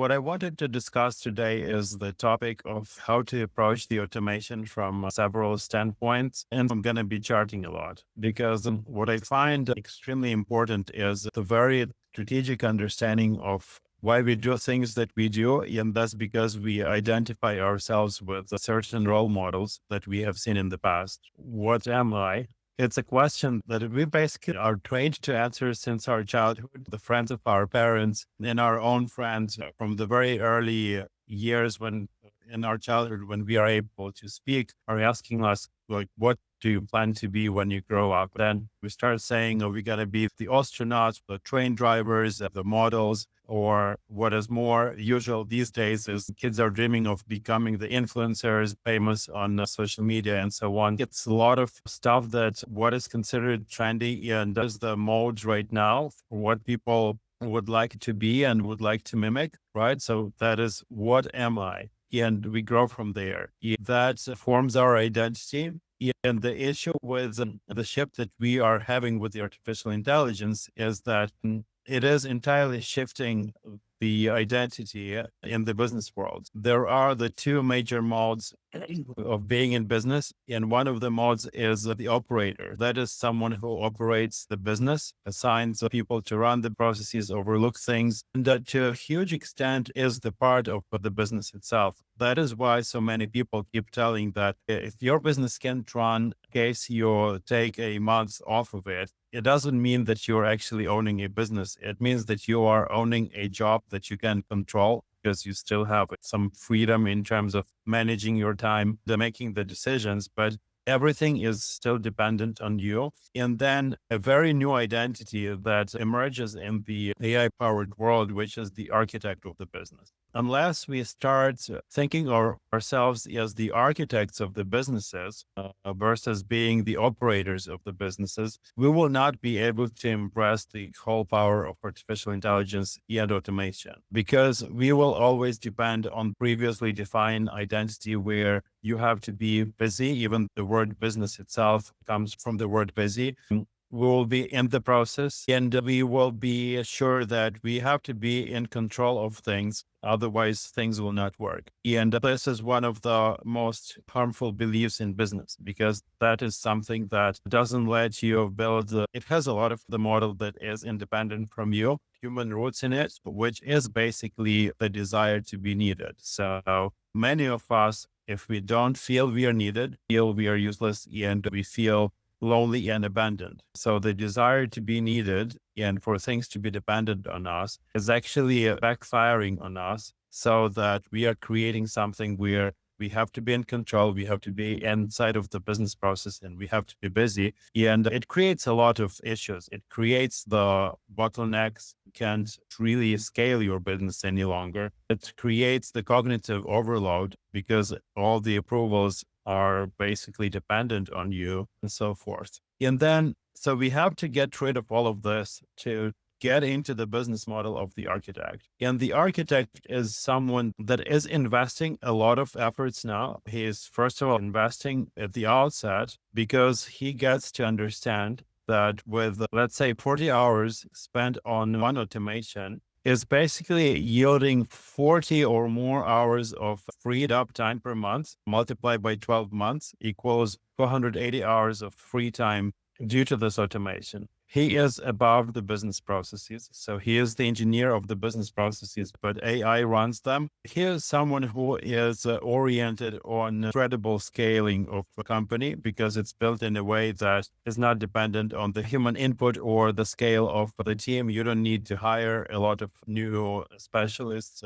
What I wanted to discuss today is the topic of how to approach the automation from several standpoints. And I'm going to be charting a lot because what I find extremely important is the very strategic understanding of why we do things that we do. And that's because we identify ourselves with certain role models that we have seen in the past. What am I? It's a question that we basically are trained to answer since our childhood, the friends of our parents and our own friends from the very early years when in our childhood, when we are able to speak, are asking us, like, what do you plan to be when you grow up? Then we start saying, oh, we got to be the astronauts, the train drivers, the models, or what is more usual these days is kids are dreaming of becoming the influencers, famous on social media and so on. It's a lot of stuff that what is considered trendy and does the mold right now for what people would like to be and would like to mimic, right? So that is, what am I? And we grow from there. That forms our identity. And the issue with the shift that we are having with the artificial intelligence is that it is entirely shifting the identity in the business world. There are the two major modes of being in business. And one of the modes is the operator. That is someone who operates the business, assigns people to run the processes, overlook things, and that to a huge extent is the part of the business itself. That is why so many people keep telling that if your business can't run, in case you take a month off of it, it doesn't mean that you're actually owning a business. It means that you are owning a job that you can control because you still have some freedom in terms of managing your time, making the decisions, but everything is still dependent on you. And then a very new identity that emerges in the AI powered world, which is the architect of the business. Unless we start thinking of ourselves as the architects of the businesses versus being the operators of the businesses, we will not be able to embrace the whole power of artificial intelligence and automation, because we will always depend on previously defined identity where you have to be busy. Even the word business itself comes from the word busy. We will be in the process and we will be sure that we have to be in control of things. Otherwise, things will not work. And this is one of the most harmful beliefs in business, because that is something that doesn't let you build. It has a lot of the model that is independent from you, human roots in it, which is basically the desire to be needed. So many of us, if we don't feel we are needed, feel we are useless, and we feel lonely and abandoned. So the desire to be needed and for things to be dependent on us is actually backfiring on us, so that we are creating something where we have to be in control, we have to be inside of the business process, and we have to be busy. And it creates a lot of issues. It creates the bottlenecks. You can't really scale your business any longer. It creates the cognitive overload because all the approvals are basically dependent on you and so forth. And then, so we have to get rid of all of this to get into the business model of the architect. And the architect is someone that is investing a lot of efforts now. He is, first of all, investing at the outset because he gets to understand that with, let's say, 40 hours spent on one automation, is basically yielding 40 or more hours of freed up time per month, multiplied by 12 months equals 480 hours of free time due to this automation. He is above the business processes. So he is the engineer of the business processes, but AI runs them. He is someone who is oriented on credible scaling of a company because it's built in a way that is not dependent on the human input or the scale of the team. You don't need to hire a lot of new specialists,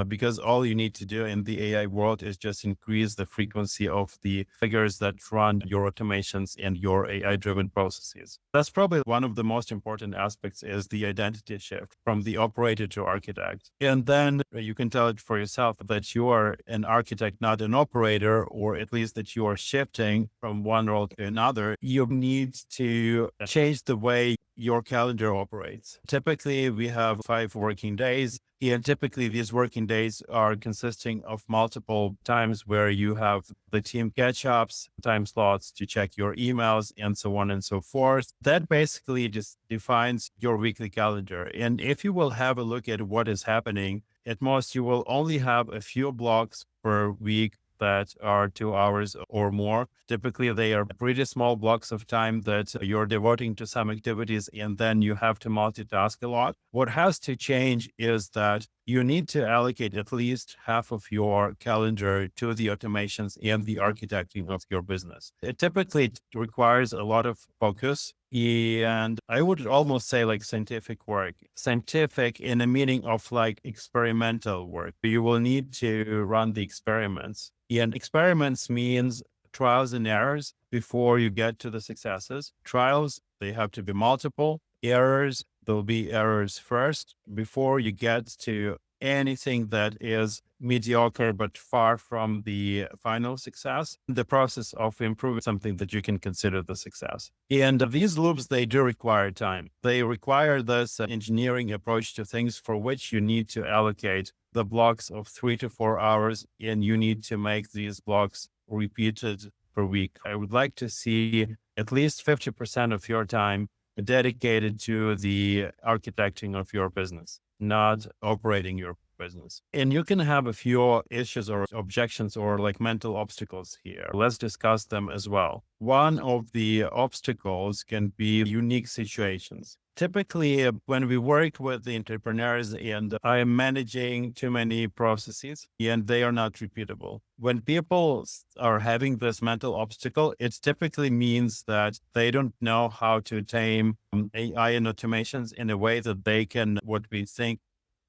because all you need to do in the AI world is just increase the frequency of the figures that run your automations and your AI-driven processes. That's probably one of the most important aspects, is the identity shift from the operator to architect. And then you can tell it for yourself that you are an architect, not an operator, or at least that you are shifting from one role to another. You need to change the way your calendar operates. Typically, we have 5 working days. And typically these working days are consisting of multiple times where you have the team catch-ups, time slots to check your emails, and so on and so forth. That basically just defines your weekly calendar. And if you will have a look at what is happening At most, you will only have a few blocks per week that are 2 hours or more. Typically, they are pretty small blocks of time that you're devoting to some activities, and then you have to multitask a lot. What has to change is that you need to allocate at least half of your calendar to the automations and the architecting of your business. It typically requires a lot of focus. And I would almost say like scientific work, scientific in a meaning of like experimental work. You will need to run the experiments, and experiments means trials and errors before you get to the successes. Trials, they have to be multiple. Errors, there'll be errors first before you get to anything that is mediocre but far from the final success. The process of improving something that you can consider the success. And these loops, they do require time. They require this engineering approach to things for which you need to allocate the blocks of 3 to 4 hours, and you need to make these blocks repeated per week. I would like to see at least 50% of your time dedicated to the architecting of your business, not operating your business. And you can have a few issues or objections or like mental obstacles here. Let's discuss them as well. One of the obstacles can be unique situations. Typically, when we work with the entrepreneurs and I am managing too many processes and they are not repeatable. When people are having this mental obstacle, it typically means that they don't know how to tame AI and automations in a way that they can, what we think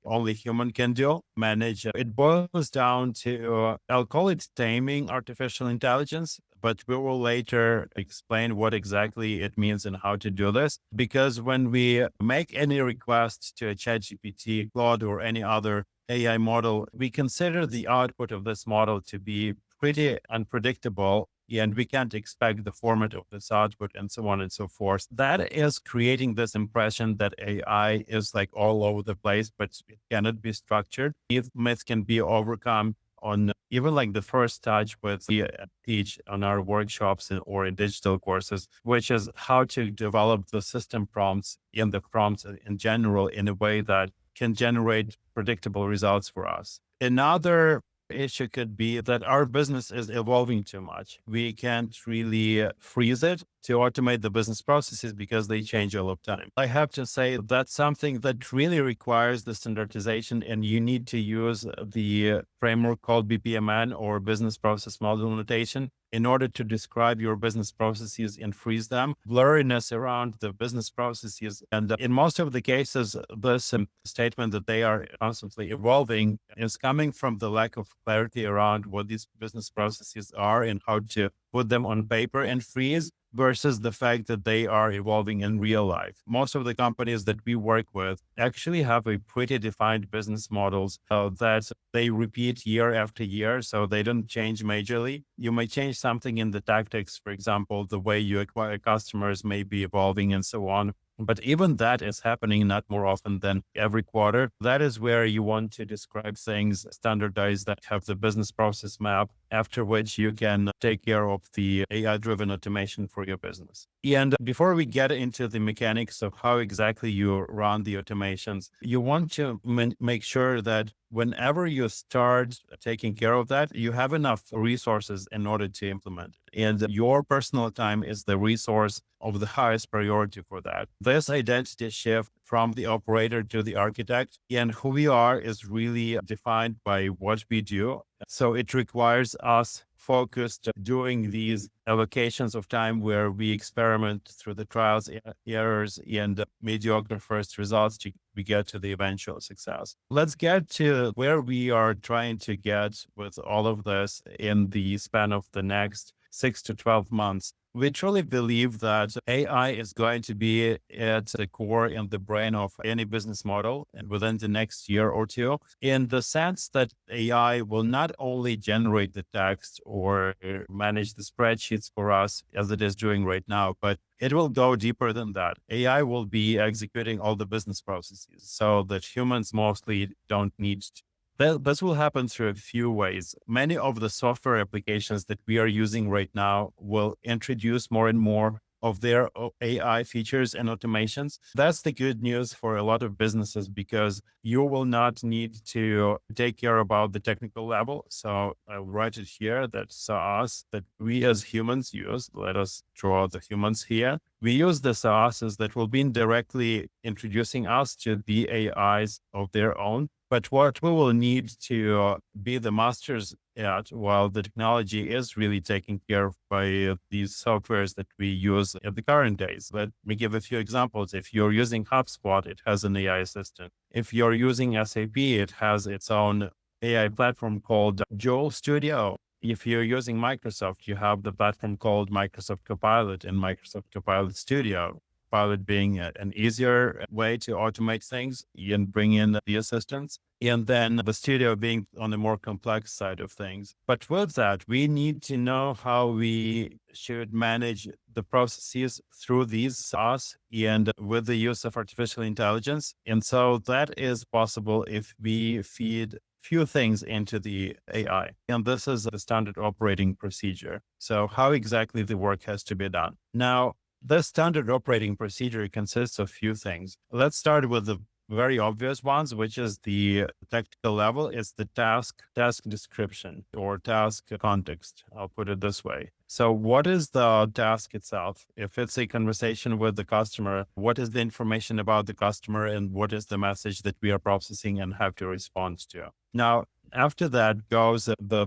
only human can do, manage. It boils down to, I'll call it taming artificial intelligence, but we will later explain what exactly it means and how to do this. Because when we make any request to a ChatGPT, Claude, or any other AI model, we consider the output of this model to be pretty unpredictable, and we can't expect the format of this output and so on and so forth. That is creating this impression that AI is like all over the place, but it cannot be structured. These myths can be overcome on even like the first touch with we teach on our workshops or in digital courses, which is how to develop the system prompts and the prompts in general in a way that can generate predictable results for us. Another issue could be that our business is evolving too much. We can't really freeze it to automate the business processes because they change all the time. I have to say that's something that really requires the standardization, and you need to use the framework called BPMN or business process model notation in order to describe your business processes and freeze them. Blurriness around the business processes. And in most of the cases, this statement that they are constantly evolving is coming from the lack of clarity around what these business processes are and how to put them on paper and freeze versus the fact that they are evolving in real life. Most of the companies that we work with actually have a pretty defined business models that they repeat year after year, so they don't change majorly. You may change something in the tactics, for example, the way you acquire customers may be evolving and so on. But even that is happening not more often than every quarter. That is where you want to describe things, standardize that have the business process map, after which you can take care of the AI-driven automation for your business. And before we get into the mechanics of how exactly you run the automations, you want to make sure that whenever you start taking care of that, you have enough resources in order to implement it. And your personal time is the resource of the highest priority for that. This identity shift from the operator to the architect and who we are is really defined by what we do. So it requires us focused doing these allocations of time where we experiment through the trials, errors, and mediocre first results to we get to the eventual success. Let's get to where we are trying to get with all of this in the span of the next 6 to 12 months. We truly believe that AI is going to be at the core and the brain of any business model and within the next year or two, in the sense that AI will not only generate the text or manage the spreadsheets for us as it is doing right now, but it will go deeper than that. AI will be executing all the business processes so that humans mostly don't need to. This will happen through a few ways. Many of the software applications that we are using right now will introduce more and more of their AI features and automations. That's the good news for a lot of businesses because you will not need to take care about the technical level. So I'll write it here that SaaS that we as humans use. Let us draw the humans here. We use the SaaSs that will be directly introducing us to the AIs of their own. But what we will need to be the masters at while the technology is really taken care of by these softwares that we use at the current days. Let me give a few examples. If you're using HubSpot, it has an AI assistant. If you're using SAP, it has its own AI platform called Joule Studio. If you're using Microsoft, you have the platform called Microsoft Copilot and Microsoft Copilot Studio. Pilot being an easier way to automate things and bring in the assistants. And then the studio being on the more complex side of things. But with that, we need to know how we should manage the processes through these SaaS and with the use of artificial intelligence. And so that is possible if we feed few things into the AI. And this is the standard operating procedure. So how exactly the work has to be done. Now, the standard operating procedure consists of few things. Let's start with the very obvious ones, which is the technical level. It's the task description or task context. I'll put it this way. So what is the task itself? If it's a conversation with the customer, what is the information about the customer and what is the message that we are processing and have to respond to? Now, after that goes the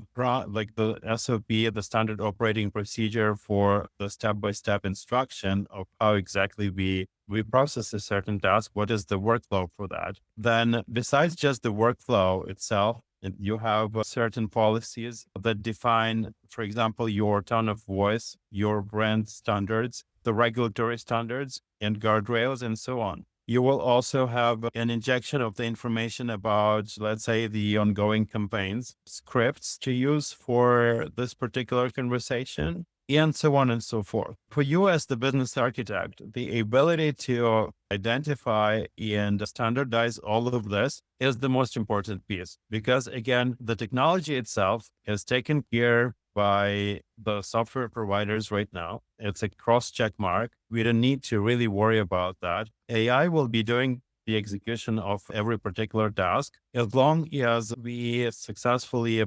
SOP, the standard operating procedure for the step-by-step instruction of how exactly we process a certain task. What is the workflow for that? Then besides just the workflow itself, you have certain policies that define, for example, your tone of voice, your brand standards, the regulatory standards and guardrails and so on. You will also have an injection of the information about, let's say, the ongoing campaigns, scripts to use for this particular conversation, and so on and so forth. For you as the business architect, the ability to identify and standardize all of this is the most important piece because, again, the technology itself is taken care by the software providers right now. It's a cross-check mark. We don't need to really worry about that. AI will be doing the execution of every particular task as long as we successfully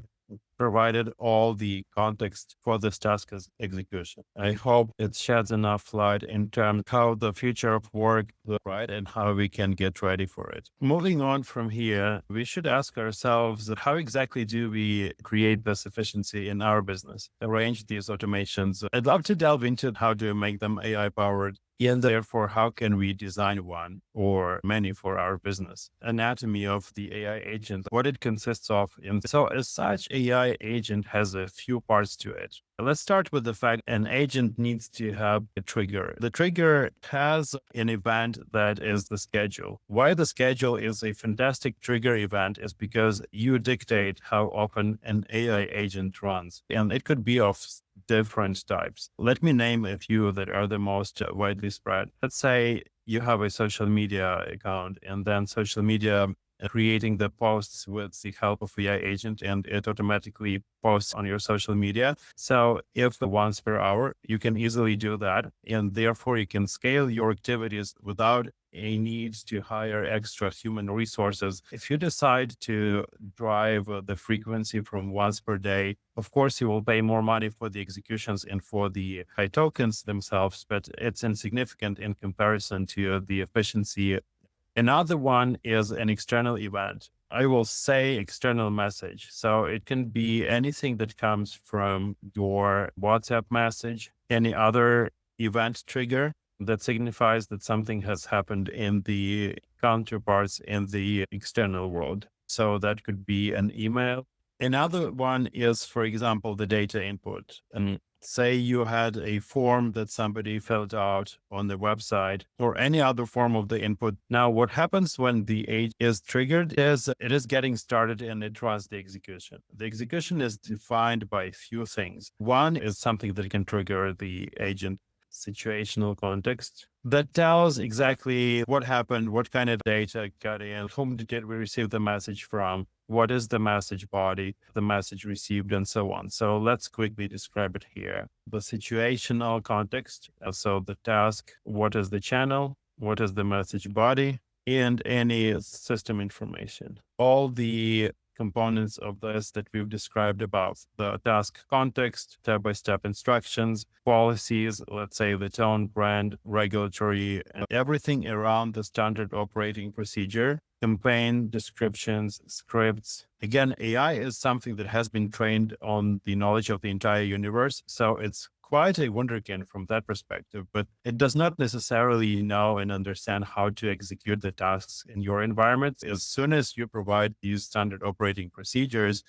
provided all the context for this task execution. I hope it sheds enough light in terms of how the future of work looks, right, and how we can get ready for it. Moving on from here, we should ask ourselves how exactly do we create this efficiency in our business, arrange these automations. I'd love to delve into how to make them AI powered. And therefore, how can we design one or many for our business? Anatomy of the AI agent, what it consists of. And so as such, AI agent has a few parts to it. Let's start with the fact an agent needs to have a trigger. The trigger has an event that is the schedule. Why the schedule is a fantastic trigger event is because you dictate how often an AI agent runs. And it could be of different types. Let me name a few that are the most widely spread. Let's say you have a social media account and then social media creating the posts with the help of AI agent and it automatically posts on your social media. So if once per hour, you can easily do that. And therefore you can scale your activities without a need to hire extra human resources. If you decide to drive the frequency from once per day, of course, you will pay more money for the executions and for the high tokens themselves, but it's insignificant in comparison to the efficiency. Another one is an external event. I will say external message. So it can be anything that comes from your WhatsApp message, any other event trigger that signifies that something has happened in the counterparts in the external world. So that could be an email. Another one is, for example, the data input. And say you had a form that somebody filled out on the website or any other form of the input. Now, what happens when the agent is triggered is it is getting started and it runs the execution. The execution is defined by a few things. One is something that can trigger the agent. situational context that tells exactly what happened, what kind of data got in, whom did we receive the message from, what is the message body, the message received, and so on. So let's quickly describe it here. The situational context, so the task, what is the channel, what is the message body, and any system information. All the components of this that we've described above: the task context, step-by-step instructions, policies, let's say the tone, brand, regulatory, and everything around the standard operating procedure, campaign, descriptions, scripts. Again, AI is something that has been trained on the knowledge of the entire universe. So it's quite a wonderkind from that perspective, but it does not necessarily know and understand how to execute the tasks in your environment. As soon as you provide these standard operating procedures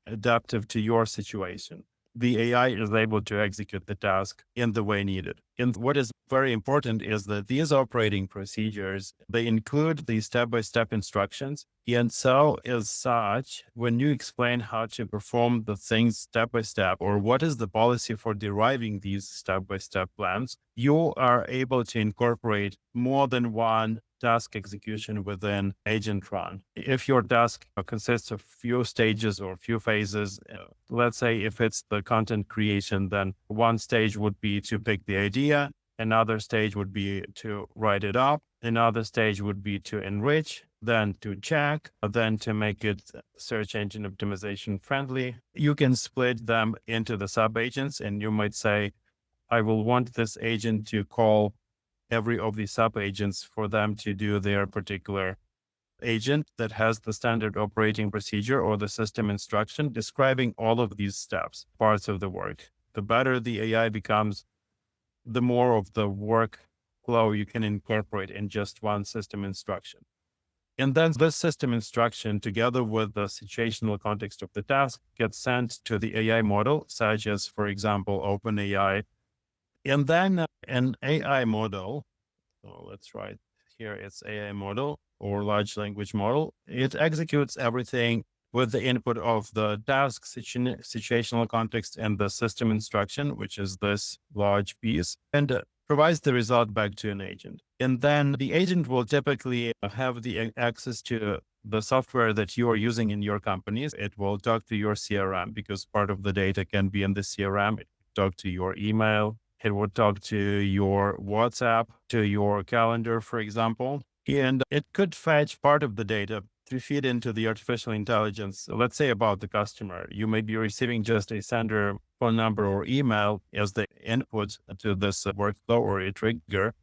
adaptive to your situation, the AI is able to execute the task in the way needed. And what is very important is that these operating procedures, they include the step-by-step instructions. And so as such, when you explain how to perform the things step by step, or what is the policy for deriving these step-by-step plans, you are able to incorporate more than one task execution within agent run. If your task consists of few stages or few phases, let's say if it's the content creation, then one stage would be to pick the idea. Another stage would be to write it up. Another stage would be to enrich, then to check, then to make it search engine optimization friendly. You can split them into the sub agents, and you might say, I will want this agent to call every of the sub agents for them to do their particular agent that has the standard operating procedure or the system instruction describing all of these steps, parts of the work. The better the AI becomes, the more of the workflow you can incorporate in just one system instruction. And then this system instruction, together with the situational context of the task, gets sent to the AI model, such as, for example, OpenAI. And then an AI model, so let's write here, it's AI model or large language model. It executes everything with the input of the task, situational context, and the system instruction, which is this large piece, and provides the result back to an agent. And then the agent will typically have the access to the software that you are using in your companies. It will talk to your CRM because part of the data can be in the CRM. It will talk to your email. It would talk to your WhatsApp, to your calendar, for example. And it could fetch part of the data to feed into the artificial intelligence. Let's say about the customer. You may be receiving just a sender phone number or email as the input to this workflow or a trigger.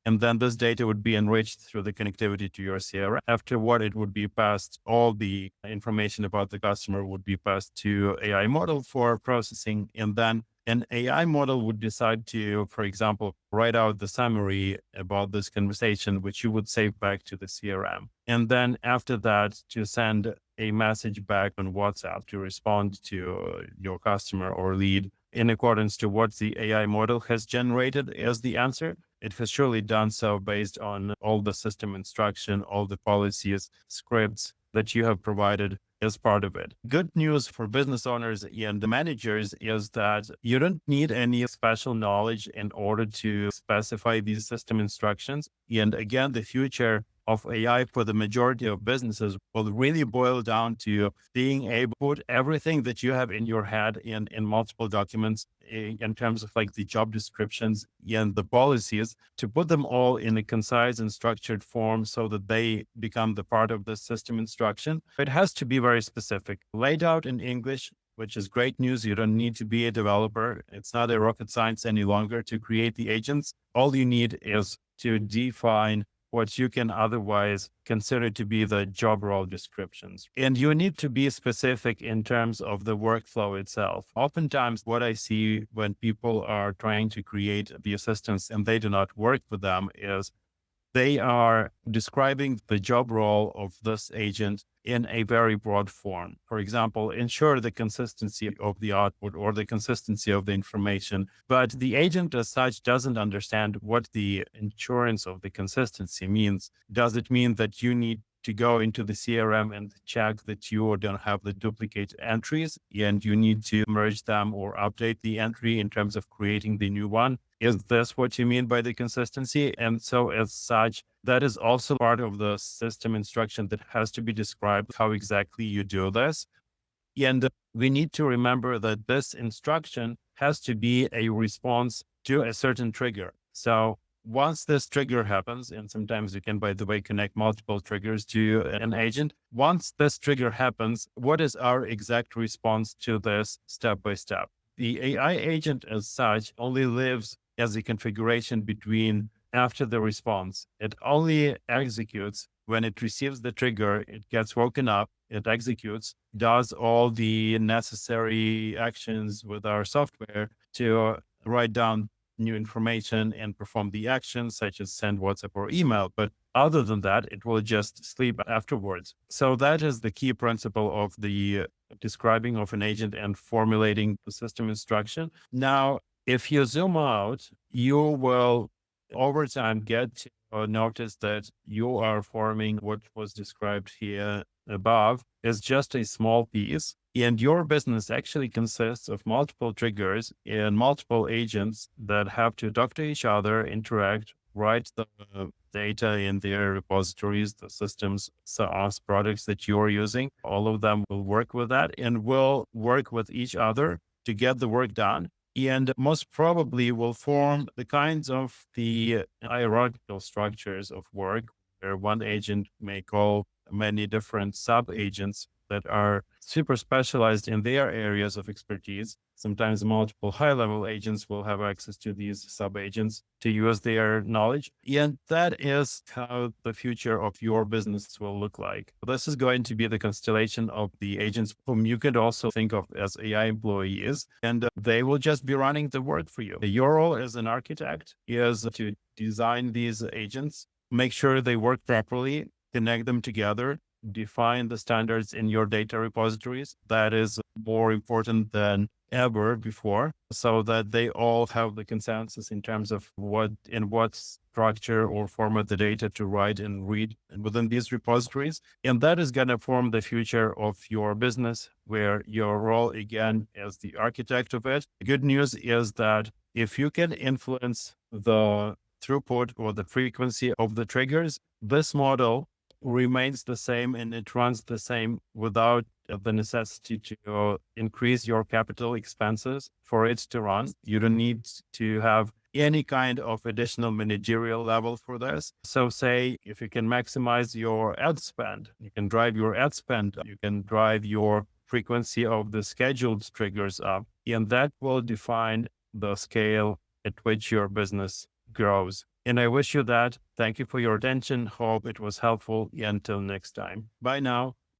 And then this data would be enriched through the connectivity to your CRM. After what it would be passed, all the information about the customer would be passed to AI model for processing. And then an AI model would decide to, for example, write out the summary about this conversation, which you would save back to the CRM. And then after that, to send a message back on WhatsApp to respond to your customer or lead in accordance to what the AI model has generated as the answer. It has surely done so based on all the system instruction, all the policies, scripts that you have provided as part of it. Good news for business owners and the managers is that you don't need any special knowledge in order to specify these system instructions. And again, the future of AI for the majority of businesses will really boil down to being able to put everything that you have in your head in multiple documents in terms of like the job descriptions and the policies, to put them all in a concise and structured form so that they become the part of the system instruction. It has to be very specific, laid out in English, which is great news. You don't need to be a developer. It's not a rocket science any longer to create the agents. All you need is to define what you can otherwise consider to be the job role descriptions. And you need to be specific in terms of the workflow itself. Oftentimes, what I see when people are trying to create the assistants and they do not work with them is they are describing the job role of this agent in a very broad form. For example, ensure the consistency of the output or the consistency of the information. But the agent as such doesn't understand what the insurance of the consistency means. Does it mean that you need to go into the CRM and check that you don't have the duplicate entries and you need to merge them or update the entry in terms of creating the new one. Is this what you mean by the consistency? And so as such, that is also part of the system instruction that has to be described how exactly you do this. And we need to remember that this instruction has to be a response to a certain trigger. So once this trigger happens, and sometimes you can, by the way, connect multiple triggers to an agent. Once this trigger happens, what is our exact response to this step by step? The AI agent as such only lives as a configuration between after the response. It only executes when it receives the trigger, it gets woken up, it executes, does all the necessary actions with our software to write down new information and perform the actions such as send WhatsApp or email. But other than that, it will just sleep afterwards. So that is the key principle of the describing of an agent and formulating the system instruction. Now, if you zoom out, you will over time get to notice that you are forming what was described here above is just a small piece. And your business actually consists of multiple triggers and multiple agents that have to talk to each other, interact, write the data in their repositories, the systems, SaaS products that you're using. All of them will work with that and will work with each other to get the work done. And most probably will form the kinds of the hierarchical structures of work where one agent may call many different sub-agents that are super specialized in their areas of expertise. Sometimes multiple high-level agents will have access to these sub-agents to use their knowledge. And that is how the future of your business will look like. This is going to be the constellation of the agents whom you could also think of as AI employees, and they will just be running the work for you. Your role as an architect is to design these agents, make sure they work properly, connect them together, define the standards in your data repositories. That is more important than ever before, so that they all have the consensus in terms of what structure or format the data to write and read within these repositories. And that is going to form the future of your business, where your role again as the architect of it. The good news is that if you can influence the throughput or the frequency of the triggers, this model remains the same and it runs the same without the necessity to increase your capital expenses for it to run. You don't need to have any kind of additional managerial level for this. So say if you can maximize your ad spend, you can drive your ad spend, you can drive your frequency of the scheduled triggers up, and that will define the scale at which your business grows. And I wish you that. Thank you for your attention. Hope it was helpful. Until next time. Bye now.